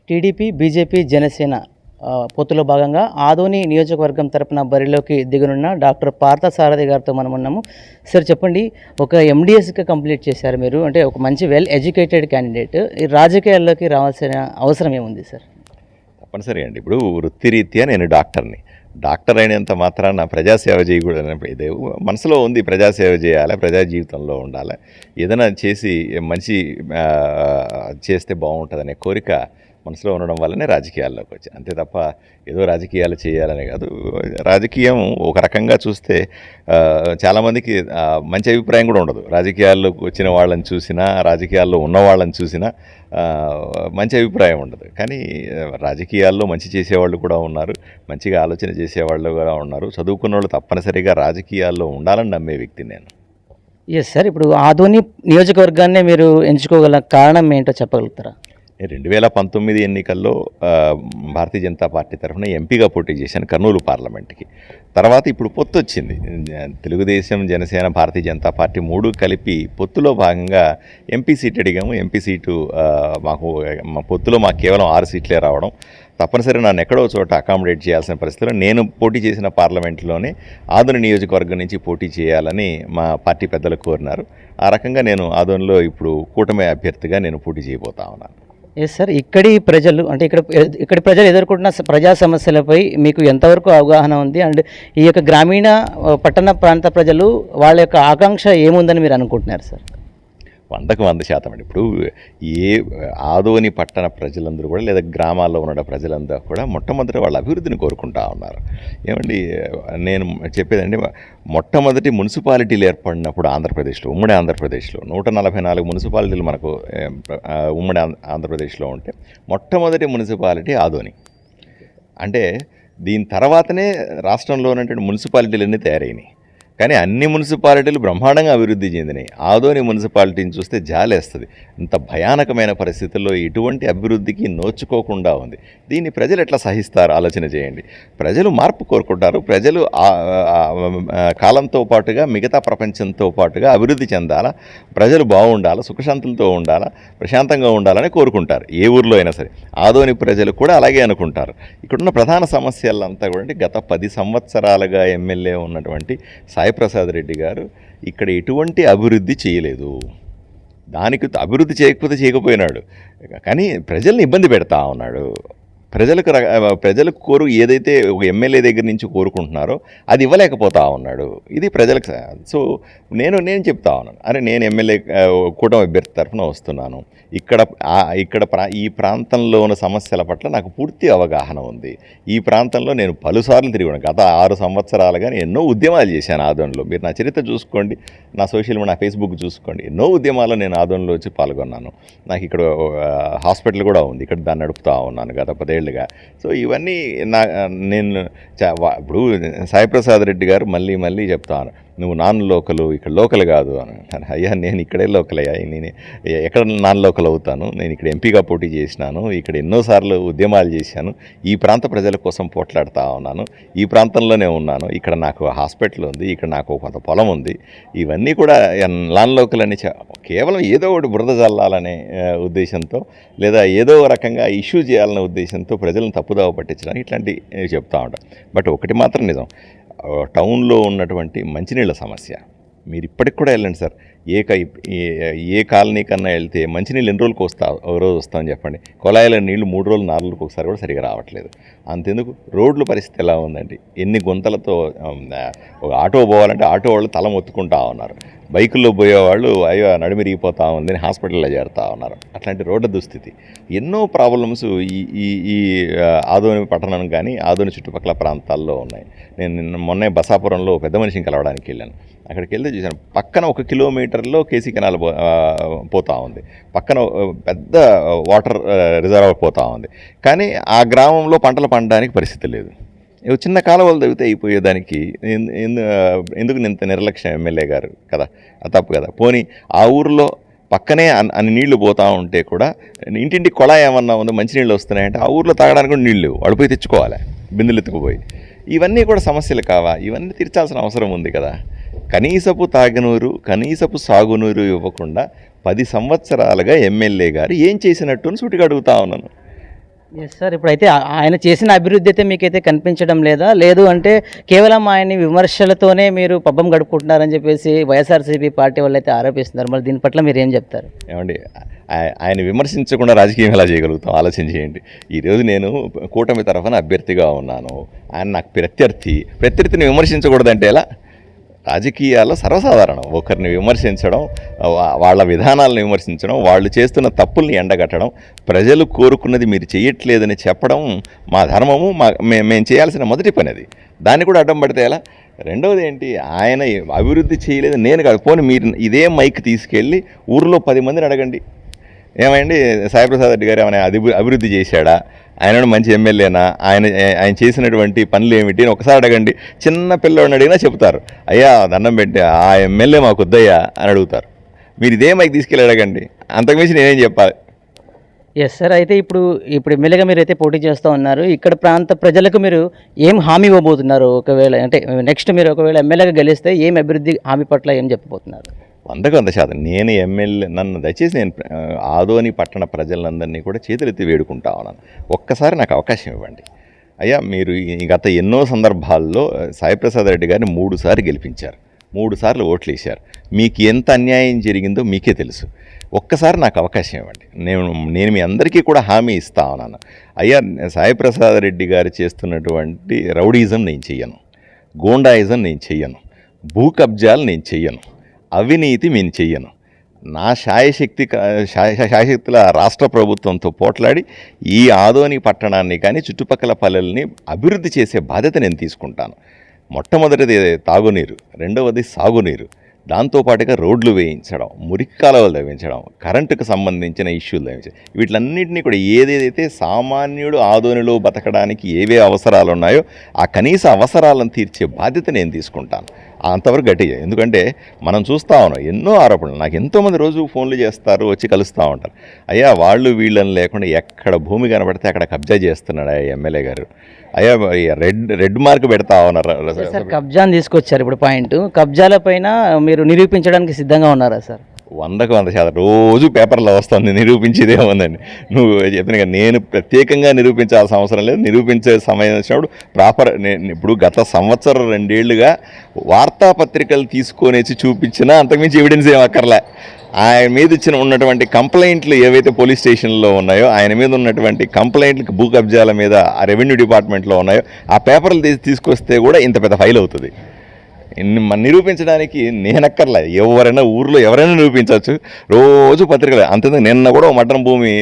TDP, BJP, Janasena పొత్తులో భాగంగా ఆదోని నియోజకవర్గం తరపున బరిలోకి దిగనున్న డాక్టర్ పార్థసారథి గారితో మనం ఉన్నాము. సార్ చెప్పండి, ఒక ఎండిఎస్గా కంప్లీట్ చేశారు మీరు, అంటే ఒక మంచి వెల్ ఎడ్యుకేటెడ్ క్యాండిడేట్. ఈ రాజకీయాల్లోకి రావాల్సిన అవసరం ఏముంది సార్? తప్పనిసరి అండి. ఇప్పుడు వృత్తిరీత్యా నేను డాక్టర్ని. డాక్టర్ అయినంత మాత్రాన ప్రజాసేవ చేయకూడదు. ఇదే మనసులో ఉంది, ప్రజాసేవ చేయాలి, ప్రజా జీవితంలో ఉండాలి, ఏదైనా చేసి మంచి చేస్తే బాగుంటుందనే కోరిక మనసులో ఉండడం వల్లనే రాజకీయాల్లోకి వచ్చాను. అంతే తప్ప ఏదో రాజకీయాలు చేయాలనే కాదు. రాజకీయం ఒక రకంగా చూస్తే చాలామందికి మంచి అభిప్రాయం కూడా ఉండదు. రాజకీయాల్లోకి వచ్చిన వాళ్ళని చూసినా, రాజకీయాల్లో ఉన్న వాళ్ళని చూసినా మంచి అభిప్రాయం ఉండదు. కానీ రాజకీయాల్లో మంచి చేసేవాళ్ళు కూడా ఉన్నారు, మంచిగా ఆలోచన చేసేవాళ్ళు కూడా ఉన్నారు. చదువుకున్న వాళ్ళు తప్పనిసరిగా రాజకీయాల్లో ఉండాలని నమ్మే వ్యక్తి నేను. ఎస్ సార్, ఇప్పుడు ఆదోని నియోజకవర్గాన్నే మీరు ఎంచుకోగల కారణం ఏంటో చెప్పగలుగుతారా? 2019 ఎన్నికల్లో భారతీయ జనతా పార్టీ తరఫున ఎంపీగా పోటీ చేశాను కర్నూలు పార్లమెంట్కి. తర్వాత ఇప్పుడు పొత్తు వచ్చింది. తెలుగుదేశం, జనసేన, భారతీయ జనతా పార్టీ మూడు కలిపి పొత్తులో భాగంగా ఎంపీ సీట్ అడిగాము. ఎంపీ సీటు మా పొత్తులో మాకు కేవలం 6 సీట్లే రావడం, తప్పనిసరి నన్ను ఎక్కడో చోట అకామిడేట్ చేయాల్సిన పరిస్థితిలో నేను పోటీ చేసిన పార్లమెంట్లోనే ఆదోని నియోజకవర్గం నుంచి పోటీ చేయాలని మా పార్టీ పెద్దలు కోరినారు. ఆ రకంగా నేను ఆదోనిలో ఇప్పుడు కూటమి అభ్యర్థిగా నేను పోటీ చేయబోతా ఉన్నాను. ఎస్ సార్, ఇక్కడి ప్రజలు అంటే ఇక్కడి ప్రజలు ఎదుర్కొంటున్న ప్రజా సమస్యలపై మీకు ఎంతవరకు అవగాహన ఉంది? అండ్ ఈ యొక్క గ్రామీణ పట్టణ ప్రాంత ప్రజలు వాళ్ళ యొక్క ఆకాంక్ష ఏముందని మీరు అనుకుంటున్నారు సార్? 100% అండి. ఇప్పుడు ఆదోని పట్టణ ప్రజలందరూ కూడా, లేదా గ్రామాల్లో ఉన్న ప్రజలందరూ కూడా మొట్టమొదటి వాళ్ళ అభివృద్ధిని కోరుకుంటా ఉన్నారు. ఏమండి, నేను చెప్పేదండి, మొట్టమొదటి మున్సిపాలిటీలు ఏర్పడినప్పుడు ఆంధ్రప్రదేశ్లో, ఉమ్మడి ఆంధ్రప్రదేశ్లో 144 మున్సిపాలిటీలు మనకు ఉమ్మడి ఆంధ్రప్రదేశ్లో ఉంటే మొట్టమొదటి మున్సిపాలిటీ ఆదోని. అంటే దీని తర్వాతనే రాష్ట్రంలో ఉన్నటువంటి మున్సిపాలిటీలన్నీ తయారైనాయి. కానీ అన్ని మున్సిపాలిటీలు బ్రహ్మాండంగా అభివృద్ధి చెందినాయి. ఆదోని మున్సిపాలిటీని చూస్తే జాలేస్తుంది. ఇంత భయానకమైన పరిస్థితుల్లో ఎటువంటి అభివృద్ధికి నోచుకోకుండా ఉంది. దీన్ని ప్రజలు ఎట్లా సహిస్తారు ఆలోచన చేయండి. ప్రజలు మార్పు కోరుకుంటారు. ప్రజలు కాలంతో పాటుగా మిగతా ప్రపంచంతో పాటుగా అభివృద్ధి చెందాలా, ప్రజలు బాగుండాలా, సుఖశాంతులతో ఉండాలా, ప్రశాంతంగా ఉండాలని కోరుకుంటారు. ఏ ఊర్లో అయినా సరే ఆదోని ప్రజలు కూడా అలాగే అనుకుంటారు. ఇక్కడున్న ప్రధాన సమస్యలంతా కూడా గత 10 సంవత్సరాలుగా ఎమ్మెల్యే ఉన్నటువంటి సాయిప్రసాద్ రెడ్డి గారు ఇక్కడ ఎటువంటి అభివృద్ధి చేయలేదు. దానికి అభివృద్ధి చేయకపోయినాడు, కానీ ప్రజల్ని ఇబ్బంది పెడతా ఉన్నాడు. ప్రజలకు ఏదైతే ఒక ఎమ్మెల్యే దగ్గర నుంచి కోరుకుంటున్నారో అది ఇవ్వలేకపోతా ఉన్నాడు. ఇది ప్రజలకు. సో నేను చెప్తా ఉన్నాను, అరే నేను ఎమ్మెల్యే కూటమి అభ్యర్థి తరఫున వస్తున్నాను. ఈ ప్రాంతంలో ఉన్న సమస్యల పట్ల నాకు పూర్తి అవగాహన ఉంది. ఈ ప్రాంతంలో నేను పలుసార్లు తిరిగాను. గత 6 సంవత్సరాలుగా నేను ఎన్నో ఉద్యమాలు చేశాను ఆదోనిలో. మీరు నా చరిత్ర చూసుకోండి, నా సోషల్ మీడియా, నా ఫేస్బుక్ చూసుకోండి. ఎన్నో ఉద్యమాల్లో నేను ఆదోనిలో వచ్చి పాల్గొన్నాను. నాకు ఇక్కడ హాస్పిటల్ కూడా ఉంది, ఇక్కడ దాన్ని నడుపుతూ ఉన్నాను గత 10 ఏళ్ళుగా. సో ఇవన్నీ నేను ఇప్పుడు సాయిప్రసాద్ రెడ్డి గారు మళ్ళీ చెప్తాను, నువ్వు నాన్ లోకలు, ఇక్కడ లోకల్ కాదు అని. అయ్యా నేను ఇక్కడే లోకల్ అయ్యా, నేను ఎక్కడ నాన్ లోకల్ అవుతాను? నేను ఇక్కడ ఎంపీగా పోటీ చేసినాను, ఇక్కడ ఎన్నోసార్లు ఉద్యమాలు చేశాను, ఈ ప్రాంత ప్రజల కోసం పోట్లాడుతూ ఉన్నాను, ఈ ప్రాంతంలోనే ఉన్నాను, ఇక్కడ నాకు హాస్పిటల్ ఉంది, ఇక్కడ నాకు కొంత పొలం ఉంది. ఇవన్నీ కూడా నాన్ లోకల్ అని కేవలం ఏదో ఒకటి బురద జల్లాలనే ఉద్దేశంతో, లేదా ఏదో రకంగా ఇష్యూ చేయాలనే ఉద్దేశంతో ప్రజలను తప్పుదావ పట్టించడానికి ఇట్లాంటివి చెప్తూ ఉంటాను. బట్ ఒకటి మాత్రం నిజం, టౌన్లో ఉన్నటువంటి మంచినీళ్ళ సమస్య మీరు ఇప్పటికి కూడా వెళ్ళండి సార్. ఏ కాలనీ కన్నా వెళ్తే మంచినీళ్ళు ఎన్ని రోజులకు రోజు వస్తామని చెప్పండి. కొలాయిల నీళ్లు 3 రోజులు 4 రోజులకు ఒకసారి కూడా సరిగా రావట్లేదు. అంతెందుకు, రోడ్ల పరిస్థితి ఎలా ఉందండి, ఎన్ని గుంతలతో. ఒక ఆటో పోవాలంటే ఆటో వాళ్ళు తల మొత్తుకుంటా ఉన్నారు, బైకుల్లో పోయేవాళ్ళు అయ్యో నడిమిరిగిపోతూ ఉందని హాస్పిటల్లో చేరుతూ ఉన్నారు. అట్లాంటి రోడ్ల దుస్థితి, ఎన్నో ప్రాబ్లమ్స్ ఈ ఆదోని పట్టణం కానీ ఆదోని చుట్టుపక్కల ప్రాంతాల్లో ఉన్నాయి. నేను మొన్నే బసాపురంలో పెద్ద మనిషిని కలవడానికి వెళ్ళాను. అక్కడికి వెళ్తే చూశాను, పక్కన 1 కిలోమీటర్లో కేసీ కెనాల్ పోతూ ఉంది, పక్కన పెద్ద వాటర్ రిజర్వ్ పోతూ ఉంది. కానీ ఆ గ్రామంలో పంటలు పండడానికి పరిస్థితి లేదు. చిన్న కాలువలు తవ్వితే అయిపోయేదానికి ఎందుకు ఇంత నిర్లక్ష్యం ఎమ్మెల్యే గారు కదా? అది తప్పు కదా. పోనీ ఆ ఊరిలో పక్కనే అన్ని నీళ్లు పోతూ ఉంటే కూడా ఇంటింటికి కొళాయి ఏమన్నా ఉందో, మంచినీళ్ళు వస్తున్నాయంటే ఆ ఊరిలో తాగడానికి కూడా నీళ్ళు వాడు పోయి తెచ్చుకోవాలి, బిందులు ఎత్తుకుపోయి. ఇవన్నీ కూడా సమస్యలు కావా? ఇవన్నీ తీర్చాల్సిన అవసరం ఉంది కదా. కనీసపు తాగునీరు, కనీసపు సాగునీరు ఇవ్వకుండా 10 సంవత్సరాలుగా ఎమ్మెల్యే గారు ఏం చేసినట్టు అని సూటిగా అడుగుతా ఉన్నాను. Yes sir. ఇప్పుడైతే ఆయన చేసిన అభివృద్ధి అయితే మీకైతే కనిపించడం లేదా? లేదు అంటే కేవలం ఆయన్ని విమర్శలతోనే మీరు పబ్బం గడుపుకుంటున్నారని చెప్పేసి వైఎస్ఆర్సీపీ పార్టీ వాళ్ళు అయితే ఆరోపిస్తున్నారు. మరి దీని పట్ల మీరు ఏం చెప్తారు? ఏమండి, ఆయన విమర్శించకుండా రాజకీయం ఎలా చేయగలుగుతాం ఆలోచన చేయండి. ఈరోజు నేను కూటమి తరఫున అభ్యర్థిగా ఉన్నాను, ఆయన నాకు ప్రత్యర్థిని విమర్శించకూడదంటే ఎలా? రాజకీయాల్లో సర్వసాధారణం ఒకరిని విమర్శించడం, వాళ్ళ విధానాలను విమర్శించడం, వాళ్ళు చేస్తున్న తప్పుల్ని ఎండగట్టడం, ప్రజలు కోరుకున్నది మీరు చేయట్లేదని చెప్పడం మా ధర్మము, మేము చేయాల్సిన మొదటి పని అది. దాన్ని కూడా అడ్డం పడితే ఎలా? రెండవది ఏంటి, ఆయన అభివృద్ధి చేయలేదు నేను కాదు, పోనీ మీరు ఇదే మైక్ తీసుకెళ్ళి ఊర్లో 10 మందిని అడగండి, ఏమండి సాయిప్రసాద్ రెడ్డి గారు ఏమైనా అభివృద్ధి చేశాడా, ఆయన మంచి ఎమ్మెల్యేనా, ఆయన చేసినటువంటి పనులు ఏమిటి అని ఒకసారి అడగండి. చిన్న పిల్లవాడిని అడిగినా చెప్తారు, అయ్యా దండం పెట్టి ఆ ఎమ్మెల్యే మాకు వద్దయ్యా అని అడుగుతారు. మీరు ఇదే మైక్ తీసుకెళ్ళి అడగండి, అంతకుమించి నేనేం చెప్పాలి? Yes sir. అయితే ఇప్పుడు ఎమ్మెల్యేగా మీరు అయితే పోటీ చేస్తూ ఉన్నారు. ఇక్కడ ప్రాంత ప్రజలకు మీరు ఏం హామీ ఇవ్వబోతున్నారు? ఒకవేళ అంటే నెక్స్ట్ మీరు ఒకవేళ ఎమ్మెల్యేగా గెలిస్తే ఏం అభివృద్ధి హామీ పట్ల ఏం చెప్పబోతున్నారు? 100% నేను ఎమ్మెల్యే, నన్ను దయచేసి నేను ఆదోని పట్టణ ప్రజలందరినీ కూడా చేతులెత్తి వేడుకుంటా ఉన్నాను, ఒక్కసారి నాకు అవకాశం ఇవ్వండి అయ్యా. మీరు గత ఎన్నో సందర్భాల్లో సాయిప్రసాద్ రెడ్డి గారిని 3 సార్లు గెలిపించారు, 3 సార్లు ఓట్లు వేశారు. మీకు ఎంత అన్యాయం జరిగిందో మీకే తెలుసు. ఒక్కసారి నాకు అవకాశం ఇవ్వండి, నేను మీ అందరికీ కూడా హామీ ఇస్తా ఉన్నాను. అయ్యా, సాయిప్రసాద్ రెడ్డి గారు చేస్తున్నటువంటి రౌడీజం నేను చెయ్యను, గూండాయిజం నేను చెయ్యను, భూ కబ్జాలు నేను చెయ్యను, అవినీతి నేను చెయ్యను. నా శాయశక్తుల రాష్ట్ర ప్రభుత్వంతో పోట్లాడి ఈ ఆదోని పట్టణాన్ని కానీ చుట్టుపక్కల పల్లెల్ని అభివృద్ధి చేసే బాధ్యత నేను తీసుకుంటాను. మొట్టమొదటిది తాగునీరు, రెండవది సాగునీరు, దాంతోపాటుగా రోడ్లు వేయించడం, మురికి కాలువలు తవ్వించడం, కరెంటుకు సంబంధించిన ఇష్యూలు తవ్వించడం, వీటిలన్నింటినీ కూడా ఏదేదైతే సామాన్యుడు ఆదోనిలో బతకడానికి ఏవే అవసరాలు ఉన్నాయో ఆ కనీస అవసరాలను తీర్చే బాధ్యత నేను తీసుకుంటాను. అంతవరకు గట్టిగా, ఎందుకంటే మనం చూస్తూ ఉన్నాం ఎన్నో ఆరోపణలు. నాకు ఎంతోమంది రోజు ఫోన్లు చేస్తారు, వచ్చి కలుస్తూ ఉంటారు, అయ్యా వాళ్ళు వీళ్ళని లేకుండా ఎక్కడ భూమి కనబడితే అక్కడ కబ్జా చేస్తున్నాడు ఎమ్మెల్యే గారు, అయ్యా రెడ్ మార్క్ పెడతా ఉన్నారు. కబ్జాని తీసుకొచ్చారు. ఇప్పుడు పాయింట్ కబ్జాల పైన మీరు నిరూపించడానికి సిద్ధంగా ఉన్నారా సార్? 100% రోజు పేపర్లో వస్తుంది, నిరూపించేదే ఉందండి. నువ్వు చెప్పిన నేను ప్రత్యేకంగా నిరూపించాల్సిన అవసరం లేదు, నిరూపించే సమయం వచ్చినప్పుడు ప్రాపర్. నేను ఇప్పుడు గత 2 ఏళ్ళుగా వార్తాపత్రికలు తీసుకొని చూపించినా అంతకుమించి ఎవిడెన్స్ ఏం అక్కర్లే. ఆయన మీద ఉన్నటువంటి కంప్లైంట్లు ఏవైతే పోలీస్ స్టేషన్లో ఉన్నాయో, ఆయన మీద ఉన్నటువంటి కంప్లైంట్లు భూ కబ్జాల మీద ఆ రెవెన్యూ డిపార్ట్మెంట్లో ఉన్నాయో, ఆ పేపర్లు తీసుకొస్తే కూడా ఇంత పెద్ద ఫైల్ అవుతుంది. నిరూపించడానికి నేనక్కర్లే, ఎవరైనా ఊర్లో ఎవరైనా నిరూపించవచ్చు. రోజు పత్రికలు, అంతేందుకు నిన్న కూడా మటన్ భూమి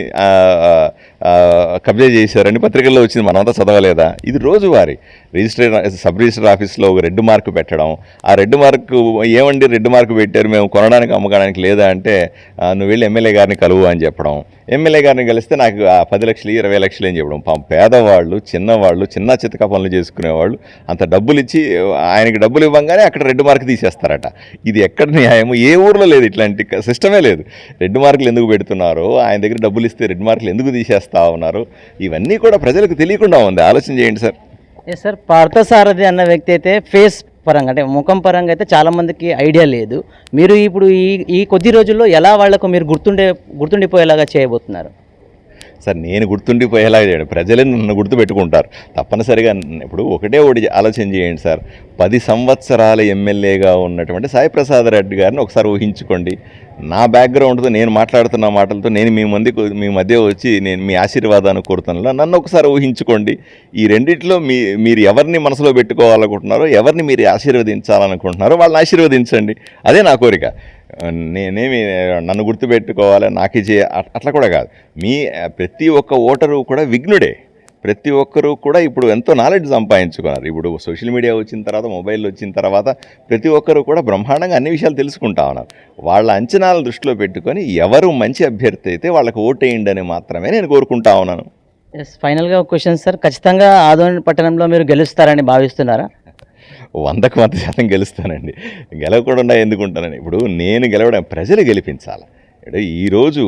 కబ్జా చేశారని పత్రికల్లో వచ్చింది, మనమంతా చదవలేదా? ఇది రోజువారీ. సబ్ రిజిస్టర్ ఆఫీస్లో ఒక రెడ్ మార్క్ పెట్టడం, ఆ రెడ్ మార్క్ ఏమండి రెడ్ మార్క్ పెట్టారు, మేము కొనడానికి అమ్మడానికి లేదా అంటే నువ్వు వెళ్ళి ఎమ్మెల్యే గారిని కలువు అని చెప్పడం. ఎమ్మెల్యే గారిని కలిస్తే నాకు 10 లక్షలు 20 లక్షలు అని చెప్పడం. పేదవాళ్ళు, చిన్నవాళ్ళు, చిన్న చితక పనులు చేసుకునేవాళ్ళు అంత డబ్బులు ఇచ్చి ఆయనకి డబ్బులు ఇవ్వగానే అక్కడ రెడ్ మార్క్ తీసేస్తారట. ఇది ఎక్కడ న్యాయము? ఏ ఊర్లో లేదు, ఇట్లాంటి సిస్టమే లేదు. రెడ్ మార్కులు ఎందుకు పెడుతున్నారో, ఆయన దగ్గర డబ్బులు ఇస్తే రెడ్ మార్కులు ఎందుకు తీసేస్తా ఉన్నారు, ఇవన్నీ కూడా ప్రజలకు తెలియకుండా ఉంది. ఆలోచన చేయండి సార్. Yes sir. పార్థసారథి అన్న వ్యక్తి అయితే ఫేస్ పరంగా అంటే ముఖం పరంగా అయితే చాలామందికి ఐడియా లేదు. మీరు ఇప్పుడు ఈ కొద్ది రోజుల్లో ఎలా వాళ్లకు మీరు గుర్తుండిపోయేలాగా చేయబోతున్నారు? సార్, నేను గుర్తుండిపోయేలాగా చేయండి, ప్రజలే నన్ను గుర్తుపెట్టుకుంటారు తప్పనిసరిగా. ఇప్పుడు ఒకటి ఆలోచన చేయండి సార్, 10 సంవత్సరాల ఎమ్మెల్యేగా ఉన్నటువంటి సాయిప్రసాద్ రెడ్డి గారిని ఒకసారి ఊహించుకోండి. నా బ్యాక్గ్రౌండ్తో నేను మాట్లాడుతున్న మాటలతో నేను మీ మధ్య వచ్చి నేను మీ ఆశీర్వాదాన్ని కోరుతాను. నన్ను ఒకసారి ఊహించుకోండి. ఈ రెండిట్లో మీరు ఎవరిని మనసులో పెట్టుకోవాలనుకుంటున్నారో, ఎవరిని మీరు ఆశీర్వదించాలనుకుంటున్నారో వాళ్ళని ఆశీర్వదించండి. అదే నా కోరిక. నేనేమి నన్ను గుర్తుపెట్టుకోవాలి, నాకు అట్లా కూడా కాదు. ప్రతి ఒక్క ఓటరు కూడా విఘ్నుడే. ప్రతి ఒక్కరూ కూడా ఇప్పుడు ఎంతో నాలెడ్జ్ సంపాదించుకున్నారు. ఇప్పుడు సోషల్ మీడియా వచ్చిన తర్వాత, మొబైల్ వచ్చిన తర్వాత ప్రతి ఒక్కరూ కూడా బ్రహ్మాండంగా అన్ని విషయాలు తెలుసుకుంటా ఉన్నారు. వాళ్ళ అంచనాలను దృష్టిలో పెట్టుకొని ఎవరు మంచి అభ్యర్థి అయితే వాళ్ళకి ఓటేయండి అని మాత్రమే నేను కోరుకుంటా ఉన్నాను. ఎస్, ఫైనల్గా ఒక క్వశ్చన్ సార్, ఖచ్చితంగా ఆదోని పట్టణంలో మీరు గెలుస్తారని భావిస్తున్నారా? 100% గెలుస్తానండి. గెలవకుండా ఎందుకుంటానండి? ఇప్పుడు నేను గెలవడం, ప్రజలు గెలిపించాలి. ఈరోజు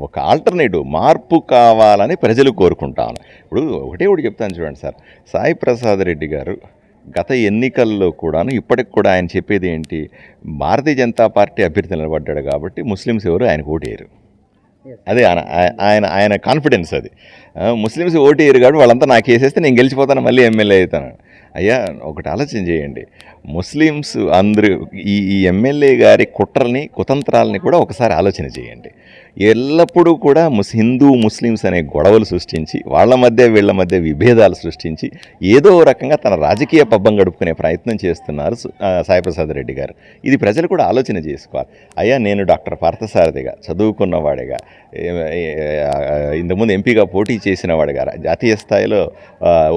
ఒక ఆల్టర్నేటివ్ మార్పు కావాలని ప్రజలు కోరుకుంటాను. ఇప్పుడు ఒకటి చెప్తాను చూడండి సార్, సాయిప్రసాద్ రెడ్డి గారు గత ఎన్నికల్లో కూడాను ఇప్పటికి కూడా ఆయన చెప్పేది ఏంటి, భారతీయ జనతా పార్టీ అభ్యర్థి నిలబడ్డాడు కాబట్టి ముస్లిమ్స్ ఎవరు ఆయనకు ఓటేయరు. అదే ఆయన ఆయన కాన్ఫిడెన్స్ అది. ముస్లిమ్స్ ఓటు వేయరు కాబట్టి వాళ్ళంతా నాకు వేసేస్తే నేను గెలిచిపోతాను, మళ్ళీ ఎమ్మెల్యే అవుతాను. అయ్యా ఒకటి ఆలోచన చేయండి, ముస్లిమ్స్ అందరూ ఈ ఎమ్మెల్యే గారి కుట్రల్ని కుతంత్రాలని కూడా ఒకసారి ఆలోచన చేయండి. ఎల్లప్పుడూ కూడా హిందూ ముస్లిమ్స్ అనే గొడవలు సృష్టించి వాళ్ళ మధ్య వీళ్ళ మధ్య విభేదాలు సృష్టించి ఏదో రకంగా తన రాజకీయ పబ్బం గడుపుకునే ప్రయత్నం చేస్తున్నారు సాయిప్రసాద్ రెడ్డి గారు. ఇది ప్రజలు కూడా ఆలోచన చేసుకోవాలి. అయ్యా నేను డాక్టర్ పార్థసారథిగా చదువుకున్నవాడిగా, ఇంతకుముందు ఎంపీగా పోటీ చేసిన వాడిగా, జాతీయ స్థాయిలో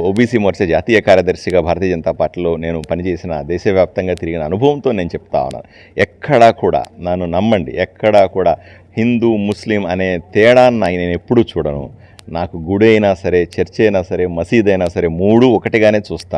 ఓబీసీ మోర్చా జాతీయ కార్యదర్శిగా భారతీయ జనతా పార్టీలో నేను పనిచేసిన, దేశవ్యాప్తంగా తిరిగిన అనుభవంతో నేను చెప్తా ఉన్నాను. ఎక్కడా కూడా నన్ను నమ్మండి, ఎక్కడా కూడా హిందూ ముస్లిం అనే తేడాన్ని నేను ఎప్పుడూ చూడను. నాకు గుడి అయినా సరే, చర్చ్ అయినా సరే, మసీద్ అయినా సరే, మూడు ఒకటిగానే చూస్తాను.